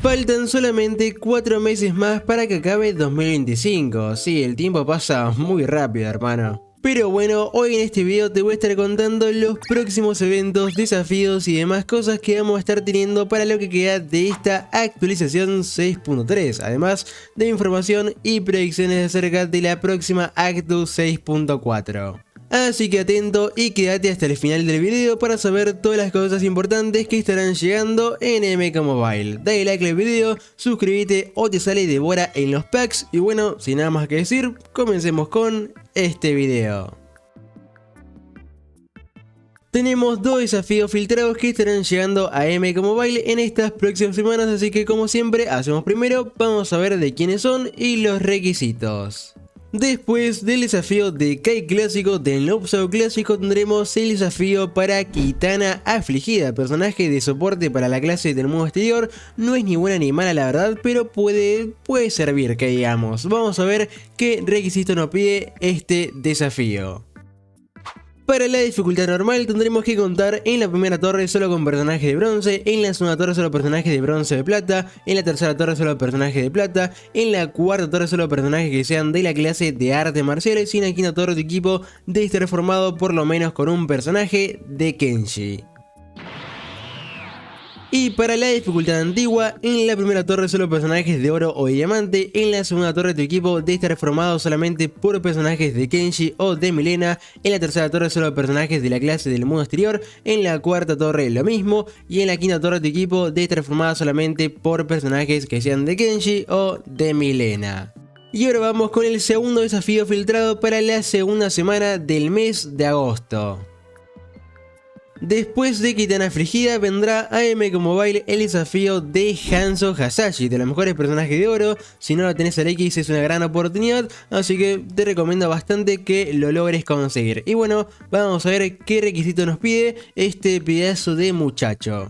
Faltan solamente 4 meses más para que acabe 2025. Sí, el tiempo pasa muy rápido, hermano. Pero bueno, hoy en este video te voy a estar contando los próximos eventos, desafíos y demás cosas que vamos a estar teniendo para lo que queda de esta actualización 6.3, además de información y predicciones acerca de la próxima Actu 6.4. Así que atento y quédate hasta el final del video para saber todas las cosas importantes que estarán llegando en MK Mobile. Dale like al video, suscríbete o te sale devora en los packs. Y bueno, sin nada más que decir, comencemos con este video. Tenemos dos desafíos filtrados que estarán llegando a MK Mobile en estas próximas semanas, así que como siempre hacemos primero, vamos a ver de quiénes son y los requisitos. Después del desafío de Kai clásico, del Noobsao clásico, tendremos el desafío para Kitana Afligida, personaje de soporte para la clase del modo exterior. No es ni buena ni mala la verdad, pero puede servir, que digamos. Vamos a ver qué requisito nos pide este desafío. Para la dificultad normal tendremos que contar en la primera torre solo con personajes de bronce, en la segunda torre solo personajes de bronce o de plata, en la tercera torre solo personajes de plata, en la cuarta torre solo personajes que sean de la clase de artes marciales y en la quinta torre tu equipo debe estar formado por lo menos con un personaje de Kenshi. Y para la dificultad antigua, en la primera torre solo personajes de oro o de diamante, en la segunda torre tu equipo debe estar formado solamente por personajes de Kenshi o de Milena, en la tercera torre solo personajes de la clase del mundo exterior, en la cuarta torre lo mismo, y en la quinta torre tu equipo debe estar formado solamente por personajes que sean de Kenshi o de Milena. Y ahora vamos con el segundo desafío filtrado para la segunda semana del mes de agosto. Después de Kitana Afligida vendrá a MK Mobile el desafío de Hanzo Hasashi, de los mejores personajes de oro. Si no lo tenés al X es una gran oportunidad, así que te recomiendo bastante que lo logres conseguir. Y bueno, vamos a ver qué requisito nos pide este pedazo de muchacho.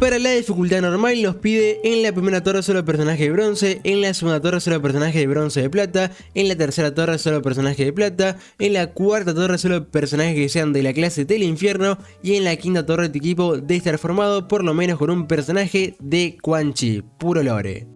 Para la dificultad normal nos pide en la primera torre solo personaje de bronce, en la segunda torre solo personaje de bronce de plata, en la tercera torre solo personaje de plata, en la cuarta torre solo personajes que sean de la clase del infierno y en la quinta torre tu equipo debe estar formado por lo menos con un personaje de Quan Chi, puro lore.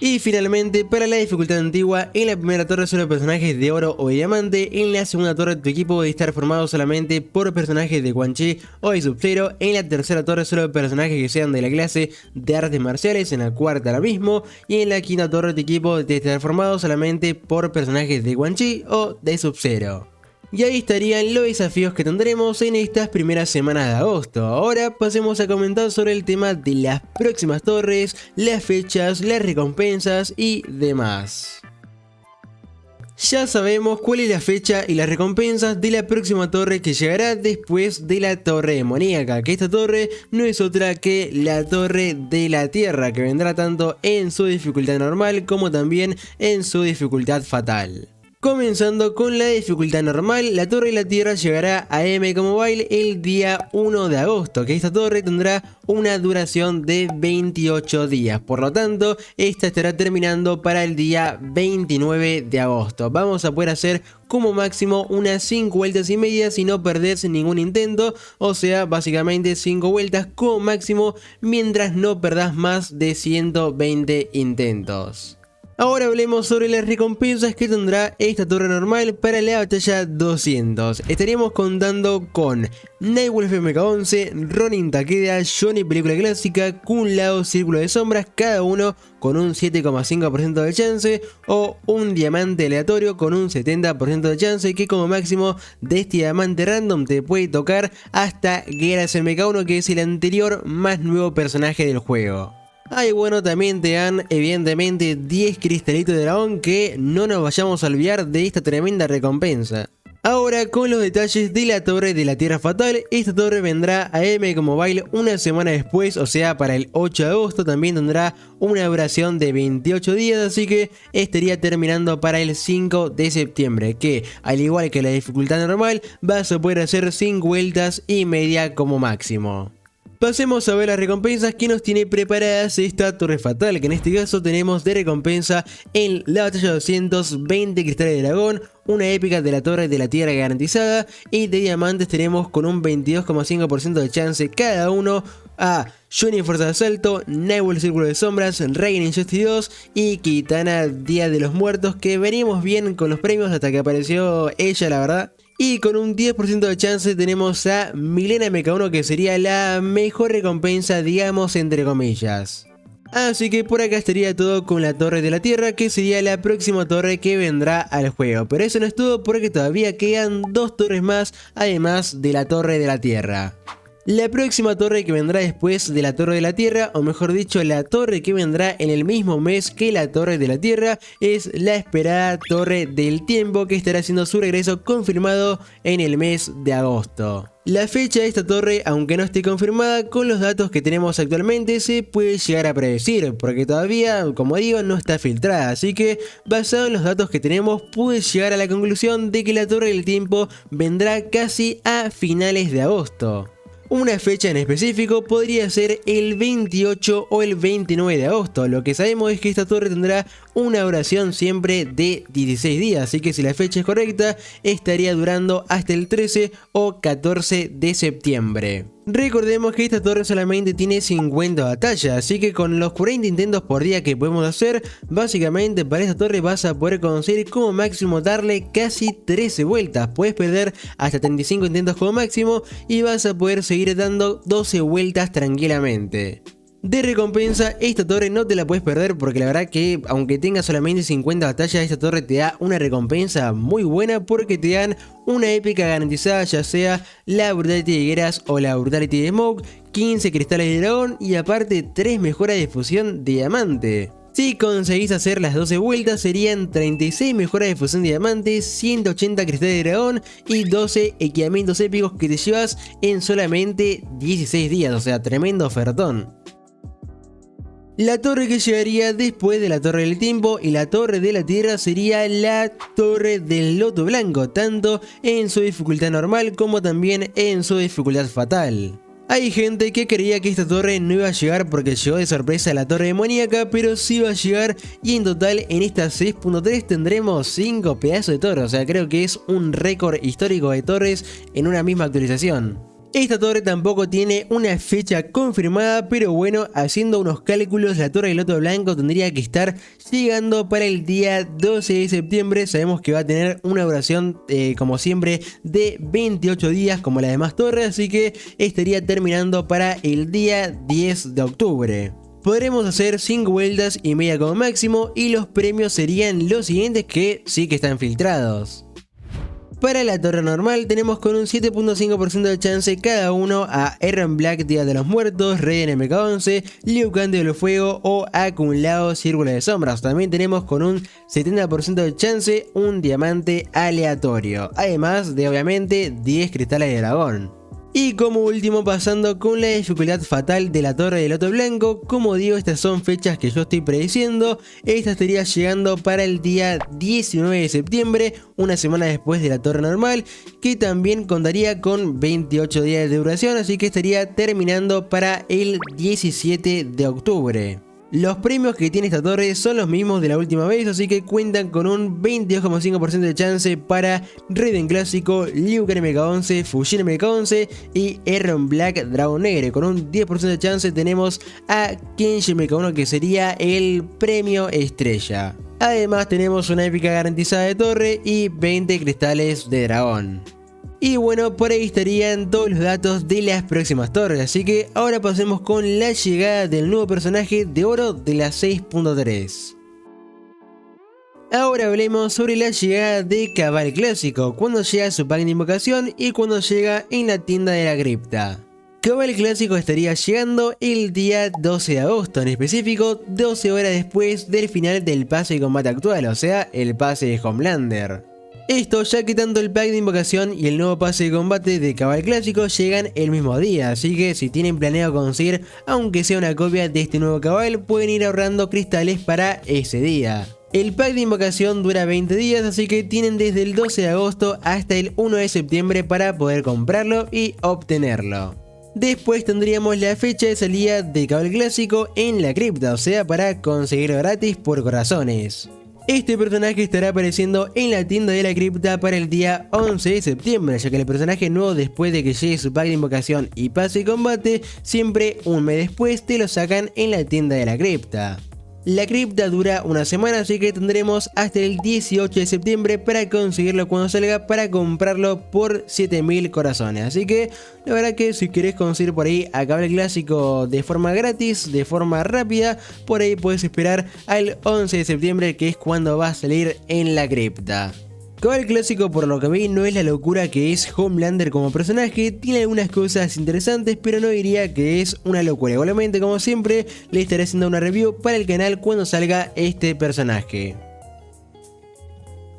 Y finalmente, para la dificultad antigua, en la primera torre solo personajes de oro o de diamante, en la segunda torre tu equipo debe estar formado solamente por personajes de Quan Chi o de Sub-Zero, en la tercera torre solo personajes que sean de la clase de artes marciales, en la cuarta lo mismo, y en la quinta torre tu equipo debe estar formado solamente por personajes de Quan Chi o de Sub-Zero. Y ahí estarían los desafíos que tendremos en estas primeras semanas de agosto. Ahora pasemos a comentar sobre el tema de las próximas torres, las fechas, las recompensas y demás. Ya sabemos cuál es la fecha y las recompensas de la próxima torre que llegará después de la torre demoníaca, que esta torre no es otra que la torre de la tierra, que vendrá tanto en su dificultad normal como también en su dificultad fatal. Comenzando con la dificultad normal, la torre de la tierra llegará a MK Mobile el día 1 de agosto, que esta torre tendrá una duración de 28 días, por lo tanto, esta estará terminando para el día 29 de agosto. Vamos a poder hacer como máximo unas 5 vueltas y media sin no perderse ningún intento, o sea, básicamente 5 vueltas como máximo mientras no perdás más de 120 intentos. Ahora hablemos sobre las recompensas que tendrá esta torre normal para la batalla 200. Estaríamos contando con Nightwolf MK11, Ronin Takeda, Johnny película clásica, Kun Lao Círculo de Sombras, cada uno con un 7,5% de chance, o un diamante aleatorio con un 70% de chance, que como máximo de este diamante random te puede tocar hasta Geras MK1, que es el anterior más nuevo personaje del juego. Y bueno, también te dan evidentemente 10 cristalitos de dragón, que no nos vayamos a olvidar de esta tremenda recompensa. Ahora con los detalles de la torre de la tierra fatal, esta torre vendrá a MK Mobile una semana después, o sea para el 8 de agosto, también tendrá una duración de 28 días, así que estaría terminando para el 5 de septiembre, que al igual que la dificultad normal vas a poder hacer 5 vueltas y media como máximo. Pasemos a ver las recompensas que nos tiene preparadas esta torre fatal, que en este caso tenemos de recompensa en la batalla 220 cristales de dragón, una épica de la torre de la tierra garantizada, y de diamantes tenemos con un 22,5% de chance cada uno a Johnny Fuerza de Asalto, Nightwolf Círculo de Sombras, Reign Injustice 2 y Kitana Día de los Muertos, que venimos bien con los premios hasta que apareció ella, la verdad. Y con un 10% de chance tenemos a Milena MK1, que sería la mejor recompensa, digamos, entre comillas. Así que por acá estaría todo con la Torre de la Tierra, que sería la próxima torre que vendrá al juego. Pero eso no es todo, porque todavía quedan 2 torres más, además de la Torre de la Tierra. La próxima torre que vendrá después de la Torre de la Tierra, o mejor dicho, la torre que vendrá en el mismo mes que la Torre de la Tierra, es la esperada Torre del Tiempo, que estará haciendo su regreso confirmado en el mes de agosto. La fecha de esta torre, aunque no esté confirmada, con los datos que tenemos actualmente se puede llegar a predecir, porque todavía, como digo, no está filtrada, así que basado en los datos que tenemos pude llegar a la conclusión de que la Torre del Tiempo vendrá casi a finales de agosto. Una fecha en específico podría ser el 28 o el 29 de agosto, lo que sabemos es que esta torre tendrá una duración siempre de 16 días, así que si la fecha es correcta estaría durando hasta el 13 o 14 de septiembre. Recordemos que esta torre solamente tiene 50 batallas, así que con los 40 intentos por día que podemos hacer, básicamente para esta torre vas a poder conseguir como máximo darle casi 13 vueltas. Puedes perder hasta 35 intentos como máximo y vas a poder seguir dando 12 vueltas tranquilamente. De recompensa, esta torre no te la puedes perder porque la verdad que aunque tenga solamente 50 batallas, esta torre te da una recompensa muy buena porque te dan una épica garantizada, ya sea la Brutality de Geras o la Brutality de Smoke, 15 cristales de dragón y aparte 3 mejoras de fusión de diamante. Si conseguís hacer las 12 vueltas serían 36 mejoras de fusión de diamante, 180 cristales de dragón y 12 equipamientos épicos que te llevas en solamente 16 días, o sea, tremendo ofertón. La torre que llegaría después de la Torre del Tiempo y la Torre de la Tierra sería la Torre del Loto Blanco, tanto en su dificultad normal como también en su dificultad fatal. Hay gente que creía que esta torre no iba a llegar porque llegó de sorpresa a la Torre Demoníaca, pero sí va a llegar y en total en esta 6.3 tendremos 5 pedazos de torre, o sea, creo que es un récord histórico de torres en una misma actualización. Esta torre tampoco tiene una fecha confirmada, pero bueno, haciendo unos cálculos, la Torre del Loto Blanco tendría que estar llegando para el día 12 de septiembre. Sabemos que va a tener una duración, como siempre, de 28 días como las demás torres, así que estaría terminando para el día 10 de octubre. Podremos hacer 5 vueltas y media como máximo y los premios serían los siguientes que sí que están filtrados. Para la torre normal tenemos con un 7.5% de chance cada uno a Erron Black Día de los Muertos, Reign MK11, Liu Kang de Fuego o a Kung Lao Círculo de Sombras. También tenemos con un 70% de chance un diamante aleatorio, además de obviamente 10 cristales de dragón. Y como último, pasando con la dificultad fatal de la Torre del Loto Blanco, como digo, estas son fechas que yo estoy prediciendo. Esta estaría llegando para el día 19 de septiembre, una semana después de la Torre normal, que también contaría con 28 días de duración, así que estaría terminando para el 17 de octubre. Los premios que tiene esta torre son los mismos de la última vez, así que cuentan con un 22,5% de chance para Raiden Clásico, Liu Kang MK11, Fujin MK11 y Erron Black Dragón Negro. Con un 10% de chance tenemos a Kenshi MK1, que sería el premio estrella. Además tenemos una épica garantizada de torre y 20 cristales de dragón. Y bueno, por ahí estarían todos los datos de las próximas torres, así que ahora pasemos con la llegada del nuevo personaje de oro de la 6.3. Ahora hablemos sobre la llegada de Cabal Clásico, cuando llega su pack de invocación y cuando llega en la tienda de la cripta. Cabal Clásico estaría llegando el día 12 de agosto, en específico 12 horas después del final del pase de combate actual, o sea, el pase de Homelander. Esto ya que tanto el pack de invocación y el nuevo pase de combate de Cabal Clásico llegan el mismo día, así que si tienen planeado conseguir aunque sea una copia de este nuevo Cabal, pueden ir ahorrando cristales para ese día. El pack de invocación dura 20 días, así que tienen desde el 12 de agosto hasta el 1 de septiembre para poder comprarlo y obtenerlo. Después tendríamos la fecha de salida de Cabal Clásico en la cripta, o sea, para conseguirlo gratis por corazones. Este personaje estará apareciendo en la tienda de la cripta para el día 11 de septiembre, ya que el personaje nuevo, después de que llegue su pack de invocación y pase de combate, siempre un mes después te lo sacan en la tienda de la cripta. La cripta dura una semana, así que tendremos hasta el 18 de septiembre para conseguirlo cuando salga, para comprarlo por 7000 corazones. Así que la verdad que si querés conseguir por ahí a Cabal Clásico de forma gratis, de forma rápida, por ahí puedes esperar al 11 de septiembre, que es cuando va a salir en la cripta. Cabal Clásico, por lo que vi, no es la locura que es Homelander como personaje, tiene algunas cosas interesantes, pero no diría que es una locura. Igualmente, como siempre, le estaré haciendo una review para el canal cuando salga este personaje.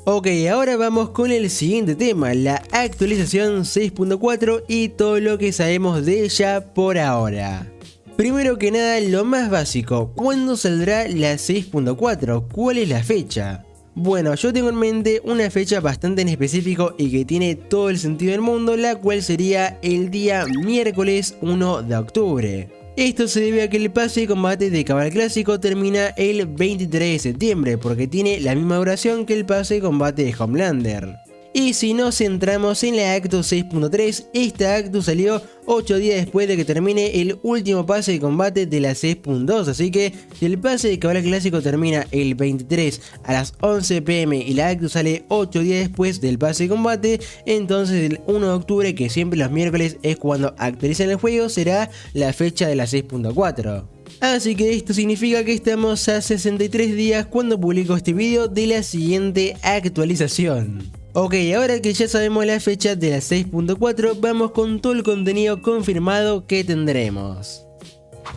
Ok, ahora vamos con el siguiente tema, la actualización 6.4 y todo lo que sabemos de ella por ahora. Primero que nada, lo más básico, ¿cuándo saldrá la 6.4? ¿Cuál es la fecha? Bueno, yo tengo en mente una fecha bastante en específico y que tiene todo el sentido del mundo, la cual sería el día miércoles 1 de octubre. Esto se debe a que el pase de combate de Cabal Clásico termina el 23 de septiembre, porque tiene la misma duración que el pase de combate de Homelander. Y si nos centramos en la Actu 6.3, esta Actu salió 8 días después de que termine el último pase de combate de la 6.2, así que si el pase de Cabal Clásico termina el 23 a las 11 PM y la Actu sale 8 días después del pase de combate, entonces el 1 de octubre, que siempre los miércoles es cuando actualizan el juego, será la fecha de la 6.4. Así que esto significa que estamos a 63 días cuando publico este video de la siguiente actualización. Ok, ahora que ya sabemos la fecha de la 6.4, vamos con todo el contenido confirmado que tendremos.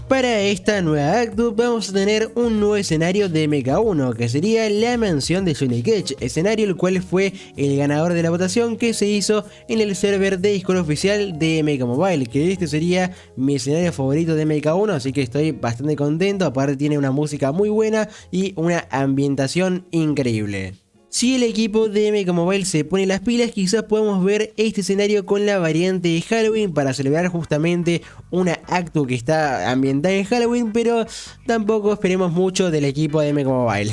Para esta nueva Actu vamos a tener un nuevo escenario de MK1, que sería la mansión de Johnny Cage, escenario el cual fue el ganador de la votación que se hizo en el server de Discord oficial de MK Mobile, que este sería mi escenario favorito de MK1, así que estoy bastante contento. Aparte tiene una música muy buena y una ambientación increíble. Si el equipo de MK Mobile se pone las pilas, quizás podamos ver este escenario con la variante de Halloween para celebrar justamente una Actu que está ambientada en Halloween, pero tampoco esperemos mucho del equipo de MK Mobile.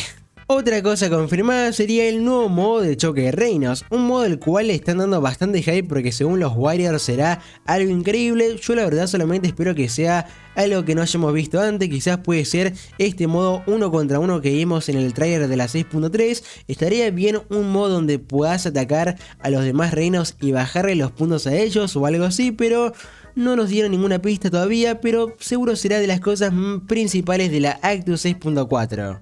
Otra cosa confirmada sería el nuevo modo de choque de reinos, un modo del cual le están dando bastante hype porque según los Warriors será algo increíble. Yo la verdad solamente espero que sea algo que no hayamos visto antes, quizás puede ser este modo 1 contra 1 que vimos en el trailer de la 6.3, estaría bien un modo donde puedas atacar a los demás reinos y bajarle los puntos a ellos o algo así, pero no nos dieron ninguna pista todavía, pero seguro será de las cosas principales de la Actu 6.4.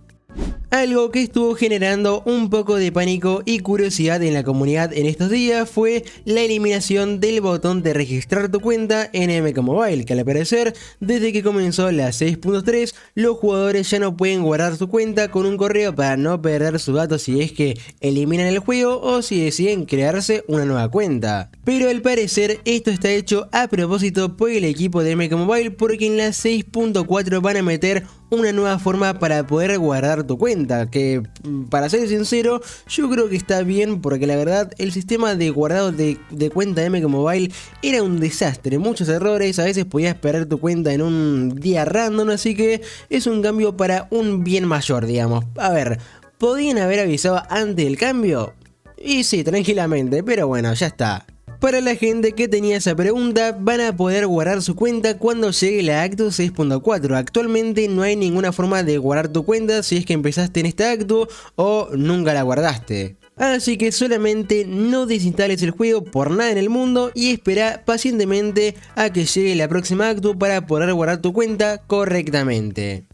Algo que estuvo generando un poco de pánico y curiosidad en la comunidad en estos días fue la eliminación del botón de registrar tu cuenta en MK Mobile, que al parecer desde que comenzó la 6.3 los jugadores ya no pueden guardar su cuenta con un correo para no perder sus datos si es que eliminan el juego o si deciden crearse una nueva cuenta. Pero al parecer esto está hecho a propósito por el equipo de MK Mobile, porque en la 6.4 van a meter una nueva forma para poder guardar tu cuenta, que para ser sincero yo creo que está bien, porque la verdad el sistema de guardado de cuenta de MK Mobile era un desastre, muchos errores, a veces podías perder tu cuenta en un día random, así que es un cambio para un bien mayor, digamos. A ver, ¿podían haber avisado antes del cambio? Y sí, tranquilamente, pero bueno, ya está. Para la gente que tenía esa pregunta, van a poder guardar su cuenta cuando llegue la Actu 6.4. Actualmente no hay ninguna forma de guardar tu cuenta si es que empezaste en esta Actu o nunca la guardaste. Así que solamente no desinstales el juego por nada en el mundo y espera pacientemente a que llegue la próxima Actu para poder guardar tu cuenta correctamente.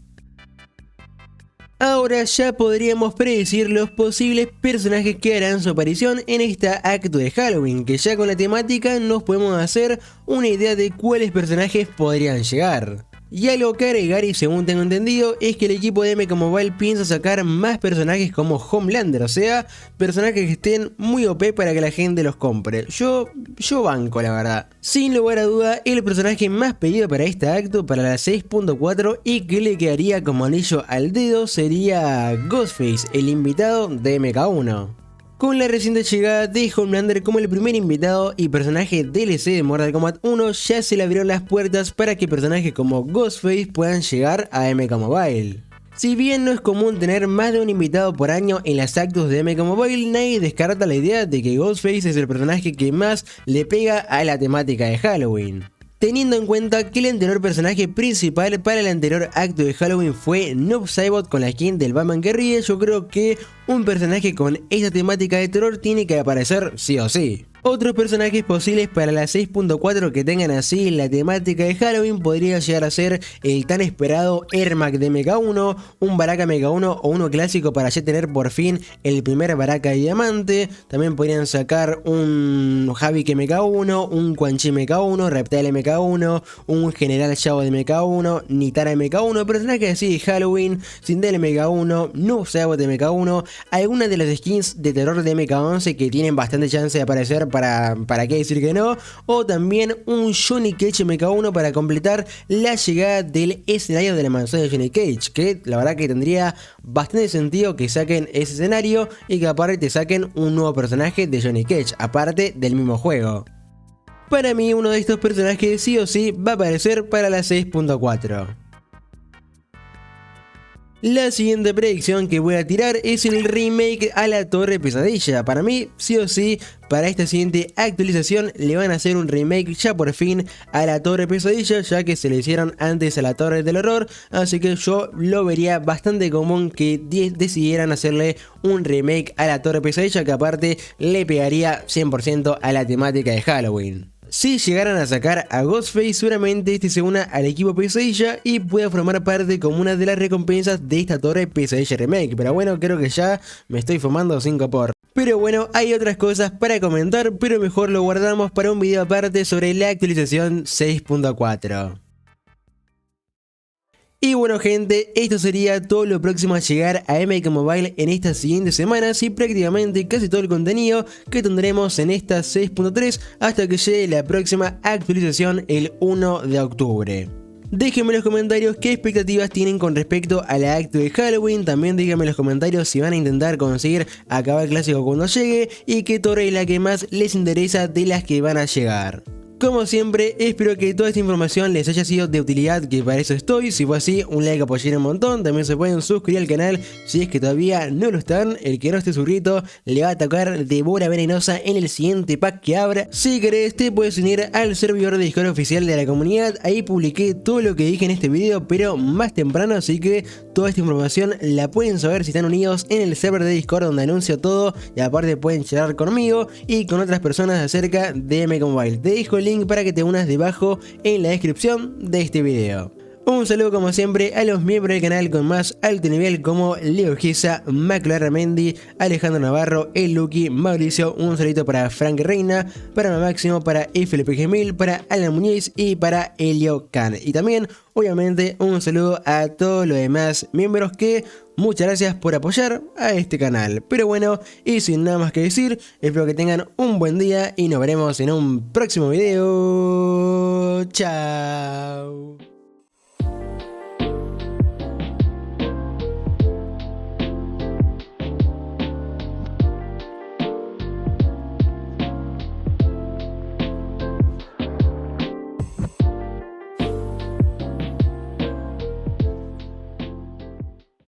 Ahora ya podríamos predecir los posibles personajes que harán su aparición en esta Actu de Halloween, que ya con la temática nos podemos hacer una idea de cuáles personajes podrían llegar. Y algo que agregar, y según tengo entendido, es que el equipo de MK Mobile piensa sacar más personajes como Homelander, o sea, personajes que estén muy OP para que la gente los compre. Yo banco, la verdad. Sin lugar a duda, el personaje más pedido para esta Actu, para la 6.4, y que le quedaría como anillo al dedo, sería Ghostface, el invitado de MK1. Con la reciente llegada de Homelander como el primer invitado y personaje DLC de Mortal Kombat 1, ya se le abrieron las puertas para que personajes como Ghostface puedan llegar a MK Mobile. Si bien no es común tener más de un invitado por año en las actos de MK Mobile, nadie descarta la idea de que Ghostface es el personaje que más le pega a la temática de Halloween. Teniendo en cuenta que el anterior personaje principal para el anterior acto de Halloween fue Noob Saibot con la skin del Batman que ríe, yo creo que un personaje con esta temática de terror tiene que aparecer sí o sí. Otros personajes posibles para la 6.4 que tengan así la temática de Halloween podría llegar a ser el tan esperado Ermac de MK1, un Baraka MK1 o uno clásico para ya tener por fin el primer Baraka de diamante. También podrían sacar un Havik MK1, un Quan Chi MK1, Reptile MK1, un General Shao de MK1, Nitara MK1, personajes así de Halloween, Sindel MK1, Noob Saibot de MK1, algunas de las skins de terror de MK11 que tienen bastante chance de aparecer para qué decir que no, o también un Johnny Cage MK1 para completar la llegada del escenario de la mansión de Johnny Cage, que la verdad que tendría bastante sentido que saquen ese escenario y que aparte te saquen un nuevo personaje de Johnny Cage, aparte del mismo juego. Para mí uno de estos personajes sí o sí va a aparecer para la 6.4. La siguiente predicción que voy a tirar es el remake a la Torre Pesadilla. Para mí, sí o sí, para esta siguiente actualización le van a hacer un remake ya por fin a la Torre Pesadilla, ya que se le hicieron antes a la Torre del Horror, así que yo lo vería bastante común que decidieran hacerle un remake a la Torre Pesadilla, que aparte le pegaría 100% a la temática de Halloween. Si llegaran a sacar a Ghostface, seguramente este se una al equipo Pesadilla y pueda formar parte como una de las recompensas de esta Torre Pesadilla Remake. Pero bueno, creo que ya me estoy fumando 5 por. Pero bueno, hay otras cosas para comentar, pero mejor lo guardamos para un video aparte sobre la actualización 6.4. Y bueno gente, esto sería todo lo próximo a llegar a MK Mobile en estas siguientes semanas y prácticamente casi todo el contenido que tendremos en esta 6.3 hasta que llegue la próxima actualización el 1 de octubre. Déjenme en los comentarios qué expectativas tienen con respecto a la acto de Halloween, también déjenme en los comentarios si van a intentar conseguir acabar el clásico cuando llegue y qué torre es la que más les interesa de las que van a llegar. Como siempre, espero que toda esta información les haya sido de utilidad, que para eso estoy. Si fue así, un like apoyaría un montón. También se pueden suscribir al canal si es que todavía no lo están. El que no esté suscrito le va a tocar Devora Venenosa en el siguiente pack que abra. Si querés, te puedes unir al servidor de Discord oficial de la comunidad. Ahí publiqué todo lo que dije en este video, pero más temprano, así que toda esta información la pueden saber si están unidos en el server de Discord donde anuncio todo. Y aparte pueden charlar conmigo y con otras personas acerca de MK Mobile. Te dejo el link para que te unas debajo en la descripción de este video. Un saludo como siempre a los miembros del canal con más alto nivel como Leo Giza, Maclara Mendy, Alejandro Navarro, El Lucky, Mauricio, un saludito para Frank Reina, para Máximo, para FLPG1000, para Alan Muñiz y para Elio Khan. Y también, obviamente, un saludo a todos los demás miembros que muchas gracias por apoyar a este canal. Pero bueno, y sin nada más que decir, espero que tengan un buen día y nos veremos en un próximo video. Chao.